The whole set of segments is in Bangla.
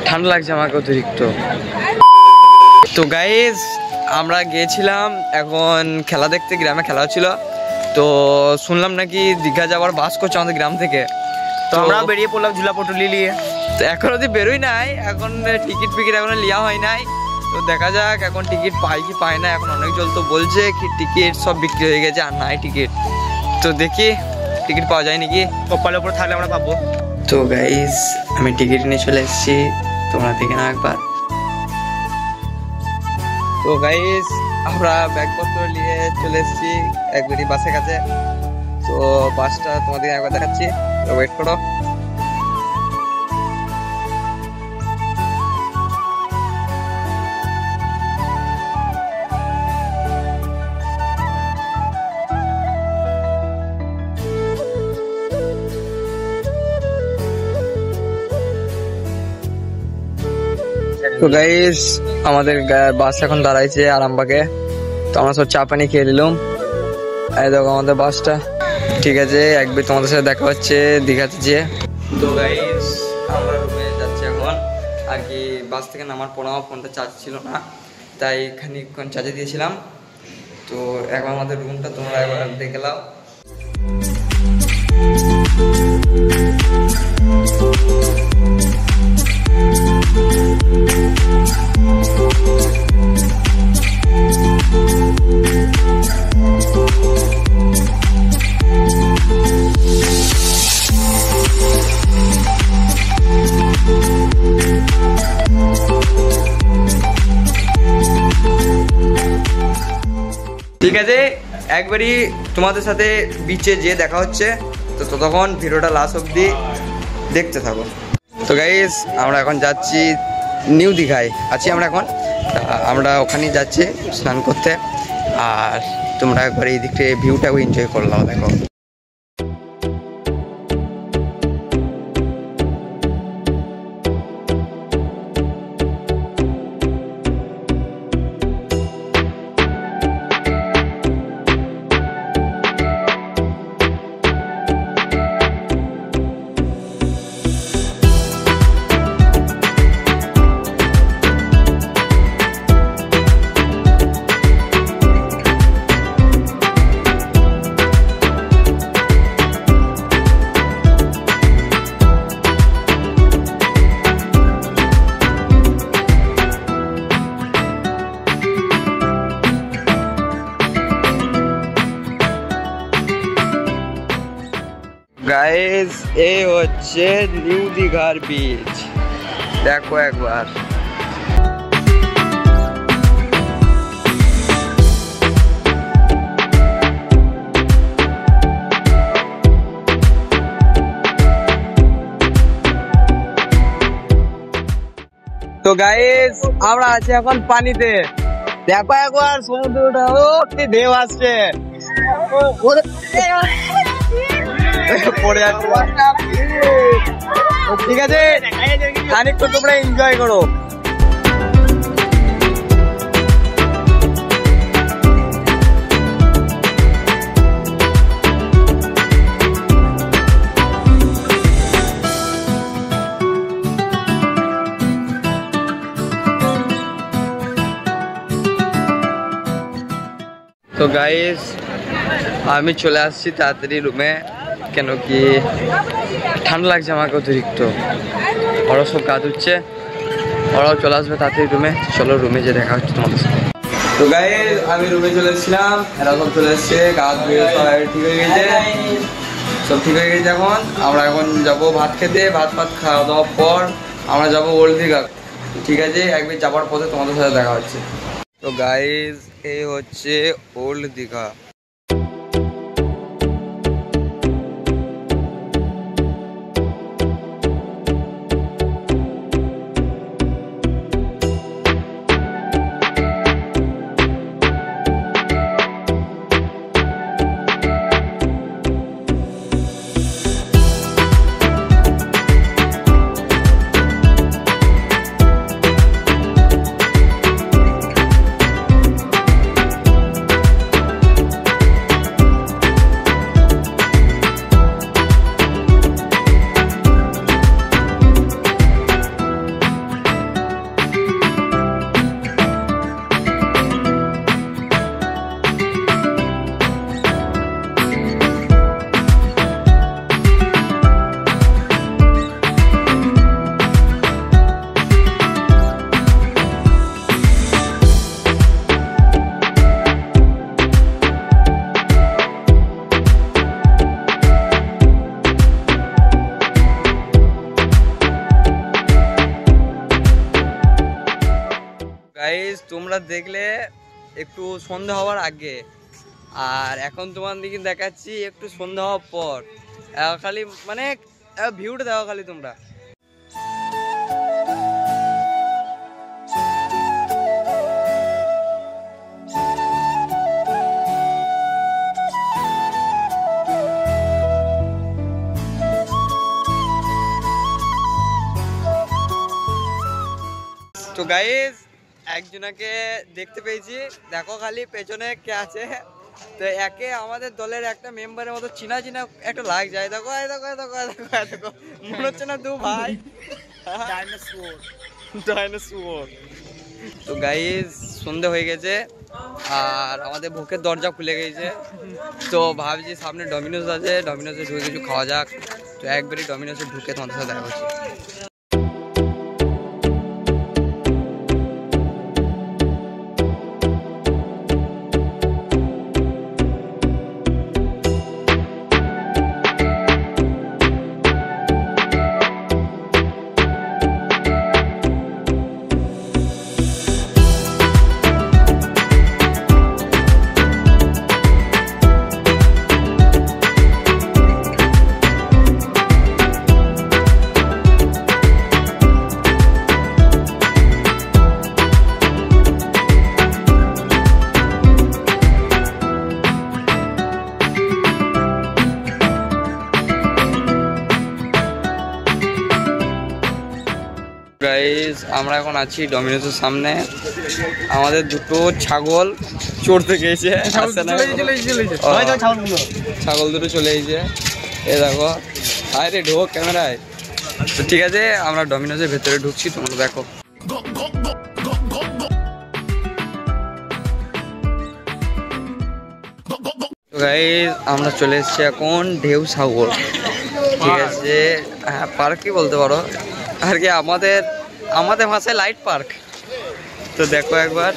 ঠান্ডা লাগছে আমাকে অতিরিক্ত। তো গাইস আমরা গিয়েছিলাম এখন খেলা দেখতে, গ্রামে খেলা হচ্ছিল। তো শুনলাম নাকি দীঘা যাওয়ার বাস করছে আমাদের গ্রাম থেকে। তো আমরা বেরিয়ে পড়লাম ঝুলা পটুলি নিয়ে। তো এখন অবধি বেরোই নাই, এখন টিকিট ফিকিট এখনো লিয়া হয় নাই। তো দেখা যাক এখন টিকিট পাই কি পায় না। এখন অনেক জন তো বলছে কি টিকিট সব বিক্রি হয়ে গেছে আর নাই টিকিট। তো দেখি টিকিট পাওয়া যায় নাকি, কপালের উপর থাকলে আমরা পাবো। তো গাইস আমি টিকিট নিয়ে চলে এসেছি, তোমরা দেখে না একবার। তো গাইস আমরা ব্যাগপত্র নিয়ে চলে এসেছি একবারই বাসের কাছে। তো বাসটা তোমাদের একবার দেখাচ্ছি, তো ওয়েট করো। তো গাইস আমাদের বাস এখন দাঁড়াইছে আরামবাগে। তো আমরা সব চা পানি খেয়ে নিলাম। এই দেখো আমাদের বাসটা, ঠিক আছে। একবার তোমাদের সাথে দেখা হচ্ছে দীঘাতে যেয়ে। তো গাইস আমরা রুমে যাচ্ছি এখন। আর কি বাস থেকে নামার পর আমার ফোনটা চার্জ ছিল না, তাই খানিকক্ষণ চার্জে দিয়েছিলাম। তো এখন আমাদের রুমটা তোমরা একবার দেখে নাও। ঠিক আছে, একবারই তোমাদের সাথে বিচে যে দেখা হচ্ছে। তো ততক্ষণ ভিডিওটা লাস্ট অবধি দেখতে থাকো। তো গাইস আমরা এখন যাচ্ছি নিউ দীঘায় আছি আমরা এখন। আমরা ওখানেই যাচ্ছি স্নান করতে। আর তোমরা একবার এই দিকটা ভিউটাও এনজয় করলাম, দেখো। গাইস এই হচ্ছে নিউ দীঘার বিচ, দেখো একবার। তো গাইস আমরা আছি এখন পানিতে, দেখো একবার সমুদ্রটা, ও কি ঢেউ আসছে, পড়ে যাচ্ছে। ঠিক আছে, খানিকটা তোমরা এনজয় করো। তো গাইস আমি চলে আসছি তাড়াতাড়ি রুমে, কেন কি ঠান্ডা লাগছে আমাকে অতিরিক্ত। ওরাও সব গা ধুচ্ছে, ওরাও চলে আসবে তাড়াতাড়ি রুমে। চলো রুমে যে দেখা হচ্ছে তোমাদের সাথে। তো গাইস আমি রুমে চলে এসেছিলাম, এরা সব চলে এসছে, গা ধুয়ে সব ঠিক হয়ে গেছে, সব ঠিক হয়ে গেছে। এখন আমরা এখন যাবো ভাত খেতে। ভাত খাওয়া দাওয়ার পর আমরা যাবো ওল্ড দীঘা। ঠিক আছে, একবার যাবার পথে তোমাদের সাথে দেখা হচ্ছে। তো গাইস এই হচ্ছে ওল্ড দীঘা। গাইস তোমরা দেখলে একটু সন্ধ্যা হওয়ার আগে, আর এখন তোমাদেরকে দেখাচ্ছি একটু সন্ধ্যা হওয়ার পর। খালি মানে ভিউটা দেখো খালি তোমরা। তো গাইস একজনকে দেখতে পেয়েছি, দেখো খালি পেছনে কে আছে। তো একে আমাদের দলের একটা মেম্বারের মতো চিনা চিনা একটা লাগ যায়। দেখো দেখো দেখো দেখো দেখো, মনে হচ্ছে না দু ভাই ডাইনোসর। তো গাইস সন্ধে হয়ে গেছে আর আমাদের ভোকের দরজা খুলে গেছে। তো ভাবছি সামনে ডমিনোস আছে, ডমিনোসে ঢুকে কিছু খাওয়া যাক। তো একবারই ডমিনোসে ঢুকে তোমাদের সাথে দেখা হচ্ছে। গাইস আমরা এখন আছি ডমিনোসের সামনে। আমাদের দুটো ছাগল চড়তে গেছে, ছাগল দুটো চলে গেছে। এ দেখো আরে ঢোক ক্যামেরায়। তো ঠিক আছে আমরা ডমিনোসের ভেতরে ঢুকছি, তোমরা দেখো। গাইস আমরা চলে এসেছি এখন ঢেউ সাগর, ঠিক আছে। হ্যাঁ পার্ক কি বলতে পারো আর কি, আমাদের ভাষায় লাইট পার্ক। তো দেখো একবার।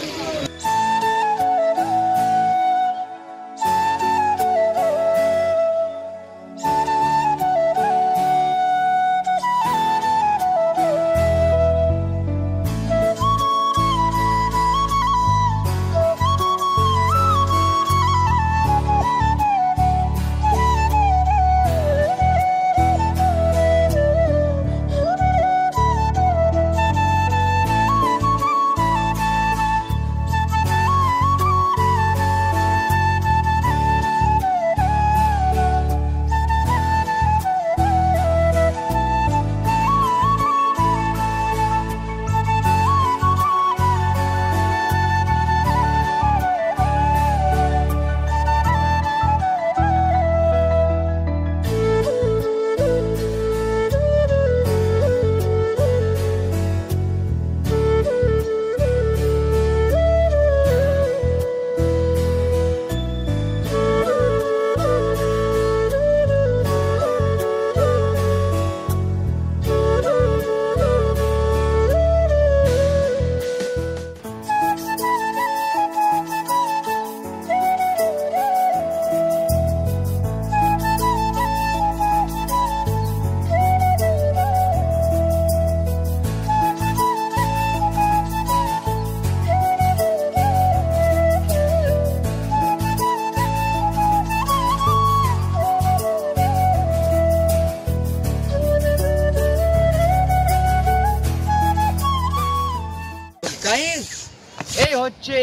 এই হচ্ছে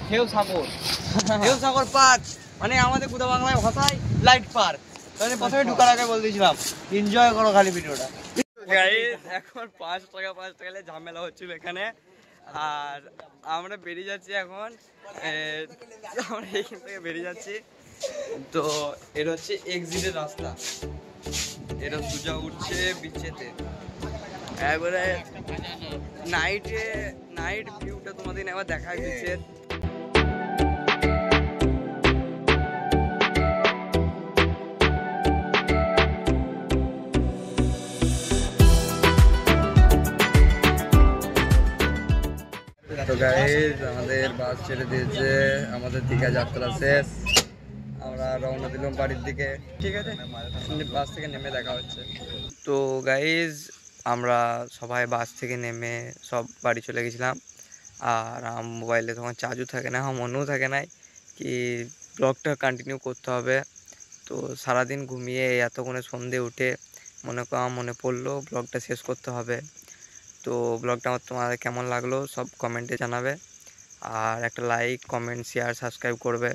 ঢেউ সাগর, ঢেউ সাগর পার্ক মানে আমাদের গুদা বাংলায় ভাষায় লাইট পার্ক। তাহলে প্রথমে ঢুকার আগে বলে দিয়েছিলাম এনজয় করো খালি ভিডিওটা। এখন 5 টাকা ঝামেলা হচ্ছিল এখানে, আর আমরা বেরিয়ে যাচ্ছি এখন। আমরা এখান থেকে বেরিয়ে যাচ্ছি। তো এটা হচ্ছে এক্সিটের রাস্তা, এটা সূর্য উঠছে বিচেতে। একবারে নাইট ভিউটা তোমাদের একবার দেখায় বিচের। তো গাইস আমাদের বাস ছেড়ে দিয়েছে, আমাদের দীঘা যাত্রা শেষ। আমরা রওনা দিলাম বাড়ির দিকে, ঠিক আছে। বাস থেকে নেমে দেখা হচ্ছে। তো গাইস আমরা সবাই বাস থেকে নেমে সব বাড়ি চলে গেছিলাম। আর আমার মোবাইলে তখন চার্জও থাকে না, আমার মনেও থাকে না কি ব্লগটা কন্টিনিউ করতে হবে। তো সারাদিন ঘুমিয়ে এতক্ষণে সন্ধে উঠে মনে পড়লো ব্লগটা শেষ করতে হবে। তো ব্লগটা আমার তোমাদের কেমন লাগলো সব কমেন্টে জানাবে, আর একটা লাইক, কমেন্ট, শেয়ার, সাবস্ক্রাইব করবে।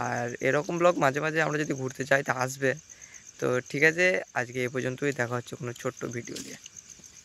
আর এরকম ব্লগ মাঝে মাঝে আমরা যদি ঘুরতে যাই তা আসবে। তো ঠিক আছে, আজকে এ পর্যন্তই, দেখা হচ্ছে কোনো ছোট্ট ভিডিও নিয়ে।